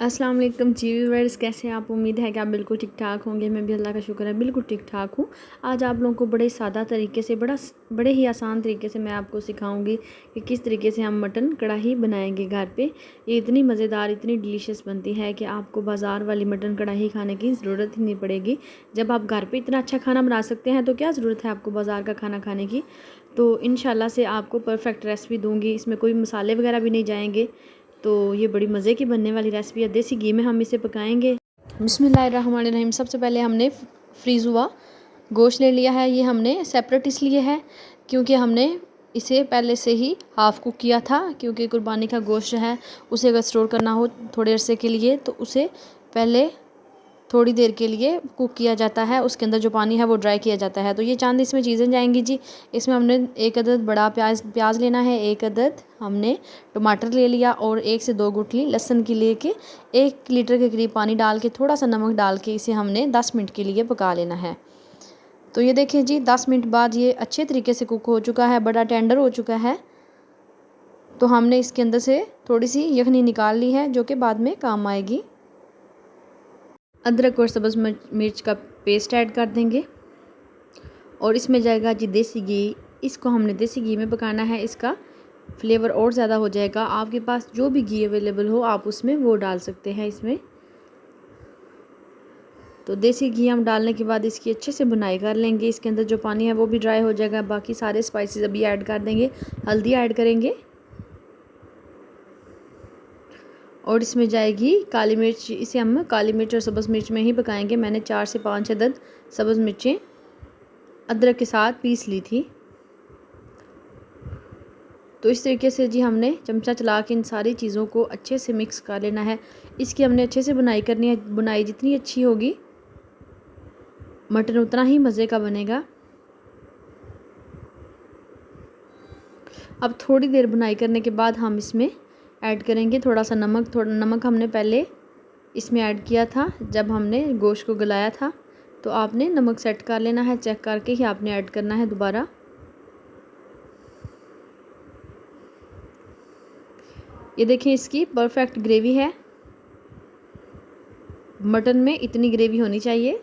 अस्सलाम वालेकुम जी व्यूअर्स, कैसे हैं आप। उम्मीद है कि आप बिल्कुल ठीक ठाक होंगे। मैं भी अल्लाह का शुक्र है बिल्कुल ठीक ठाक हूँ। आज आप लोगों को बड़े सादा तरीके से बड़े ही आसान तरीके से मैं आपको सिखाऊंगी कि किस तरीके से हम मटन कढ़ाई बनाएंगे घर पे। ये इतनी मज़ेदार, इतनी डिलीशियस बनती है कि आपको बाज़ार वाली मटन कढ़ाई खाने की ज़रूरत ही नहीं पड़ेगी। जब आप घर पर इतना अच्छा खाना बना सकते हैं तो क्या ज़रूरत है आपको बाज़ार का खाना खाने की। तो इंशाल्लाह से आपको परफेक्ट रेसिपी दूँगी। इसमें कोई मसाले वगैरह भी नहीं जाएंगे। तो ये बड़ी मज़े की बनने वाली रेसिपी है। देसी घी में हम इसे पकाएंगे। बिस्मिल्लाहिर्रहमानिर्रहीम। सबसे पहले हमने फ्रीज़ हुआ गोश्त ले लिया है। ये हमने सेपरेट इसलिए है क्योंकि हमने इसे पहले से ही हाफ़ कुक किया था, क्योंकि कुर्बानी का गोश्त है उसे अगर स्टोर करना हो थोड़े अरसे के लिए तो उसे पहले थोड़ी देर के लिए कुक किया जाता है। उसके अंदर जो पानी है वो ड्राई किया जाता है। तो ये चंद इसमें चीज़ें जाएंगी जी। इसमें हमने एक अदद बड़ा प्याज लेना है, एक अदद हमने टमाटर ले लिया और 1 से 2 गुठली लहसुन की लेके 1 लीटर के करीब पानी डाल के थोड़ा सा नमक डाल के इसे हमने 10 मिनट के लिए पका लेना है। तो ये देखें जी, 10 मिनट बाद ये अच्छे तरीके से कुक हो चुका है, बड़ा टेंडर हो चुका है। तो हमने इसके अंदर से थोड़ी सी यखनी निकाल ली है जो कि बाद में काम आएगी। अदरक और सब्ज़ मिर्च का पेस्ट ऐड कर देंगे और इसमें जाएगा जी देसी घी। इसको हमने देसी घी में पकाना है, इसका फ्लेवर और ज़्यादा हो जाएगा। आपके पास जो भी घी अवेलेबल हो आप उसमें वो डाल सकते हैं इसमें। तो देसी घी हम डालने के बाद इसकी अच्छे से भुनाई कर लेंगे। इसके अंदर जो पानी है वो भी ड्राई हो जाएगा। बाकी सारे स्पाइसेस अभी ऐड कर देंगे। हल्दी ऐड करेंगे और इसमें जाएगी काली मिर्च। इसे हम काली मिर्च और सब्ज़ मिर्च में ही पकाएंगे। मैंने 4 से 5 अदद सब्ज़ मिर्चें अदरक के साथ पीस ली थी। तो इस तरीके से जी हमने चमचा चला के इन सारी चीज़ों को अच्छे से मिक्स कर लेना है। इसकी हमने अच्छे से बुनाई करनी है। बुनाई जितनी अच्छी होगी मटन उतना ही मज़े का बनेगा। अब थोड़ी देर बुनाई करने के बाद हम इसमें ऐड करेंगे थोड़ा सा नमक। थोड़ा नमक हमने पहले इसमें ऐड किया था जब हमने गोश्त को गलाया था। तो आपने नमक सेट कर लेना है, चेक करके ही आपने ऐड करना है दोबारा। ये देखिए इसकी परफेक्ट ग्रेवी है। मटन में इतनी ग्रेवी होनी चाहिए।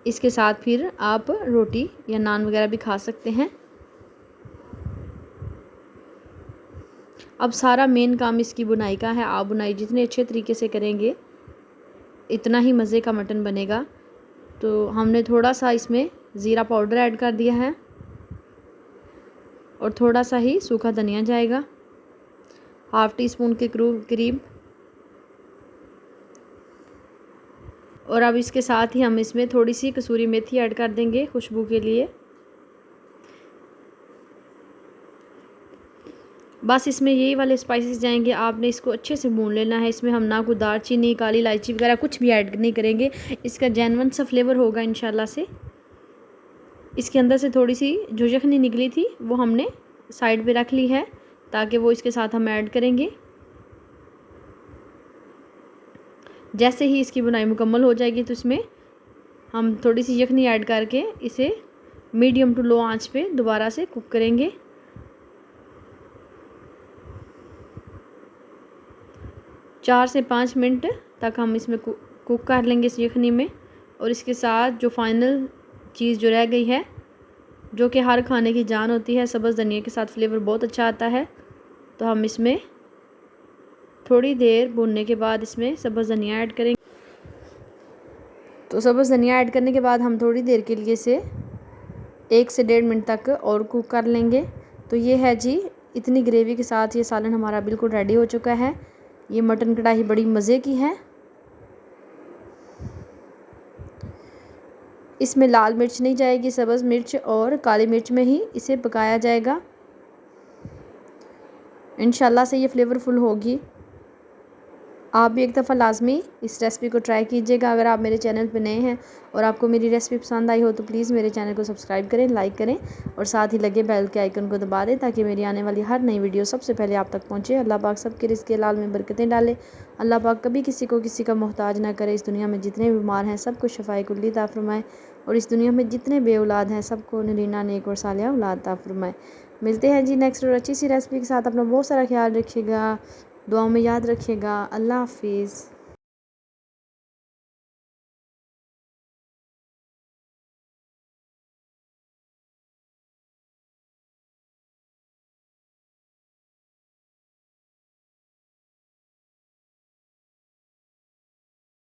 इसके साथ फिर आप रोटी या नान वगैरह भी खा सकते हैं। अब सारा मेन काम इसकी बुनाई का है। आप बुनाई जितने अच्छे तरीके से करेंगे इतना ही मज़े का मटन बनेगा। तो हमने थोड़ा सा इसमें ज़ीरा पाउडर ऐड कर दिया है और थोड़ा सा ही सूखा धनिया जाएगा, हाफ़ टी स्पून के करीब। और अब इसके साथ ही हम इसमें थोड़ी सी कसूरी मेथी ऐड कर देंगे खुशबू के लिए। बस इसमें यही वाले स्पाइसेस जाएंगे। आपने इसको अच्छे से भून लेना है। इसमें हम ना कोई दालचीनी, काली इलायची वगैरह कुछ भी ऐड नहीं करेंगे। इसका जेन्युइन सा फ्लेवर होगा इंशाल्लाह से। इसके अंदर से थोड़ी सी जो यखनी निकली थी वो हमने साइड पे रख ली है ताकि वो इसके साथ हम ऐड करेंगे। जैसे ही इसकी बुनाई मुकम्मल हो जाएगी तो इसमें हम थोड़ी सी यखनी ऐड करके इसे मीडियम टू लो आंच पे दोबारा से कुक करेंगे। 4 से 5 मिनट तक हम इसमें कुक कर लेंगे इस यखनी में। और इसके साथ जो फाइनल चीज़ जो रह गई है, जो कि हर खाने की जान होती है, सब्ज़ धनिया के साथ फ्लेवर बहुत अच्छा आता है। तो हम इसमें थोड़ी देर भूनने के बाद इसमें सब्ज़ धनिया ऐड करेंगे। तो सब्ज़ धनिया ऐड करने के बाद हम थोड़ी देर के लिए इसे 1 से 1.5 मिनट तक और कुक कर लेंगे। तो ये है जी, इतनी ग्रेवी के साथ ये सालन हमारा बिल्कुल रेडी हो चुका है। ये मटन कढ़ाई बड़ी मज़े की है। इसमें लाल मिर्च नहीं जाएगी, सब्ज़ मिर्च और काली मिर्च में ही इसे पकाया जाएगा। इंशाल्लाह से ये फ्लेवरफुल होगी। आप भी एक दफ़ा लाजमी इस रेसिपी को ट्राई कीजिएगा। अगर आप मेरे चैनल पर नए हैं और आपको मेरी रेसिपी पसंद आई हो तो प्लीज़ मेरे चैनल को सब्सक्राइब करें, लाइक करें और साथ ही लगे बेल के आइकन को दबा दें ताकि मेरी आने वाली हर नई वीडियो सबसे पहले आप तक पहुंचे। अल्लाह पाक सबके रिज़्क़ हलाल में बरकतें डाले। अल्लाह पाक कभी किसी को किसी का मोहताज ना करे। इस दुनिया में जितने बीमार हैं सबको शफ़ाए कुल्ली अता फ़रमाए और इस दुनिया में जितने बे औलाद हैं सबको नरीना नेक और सालिहा औलाद अता फ़रमाए। मिलते हैं जी नेक्स्ट और अच्छी सी रेसिपी के साथ। अपना बहुत सारा ख्याल रखिएगा। दुआओं में याद रखिएगा। अल्लाह हाफिज़।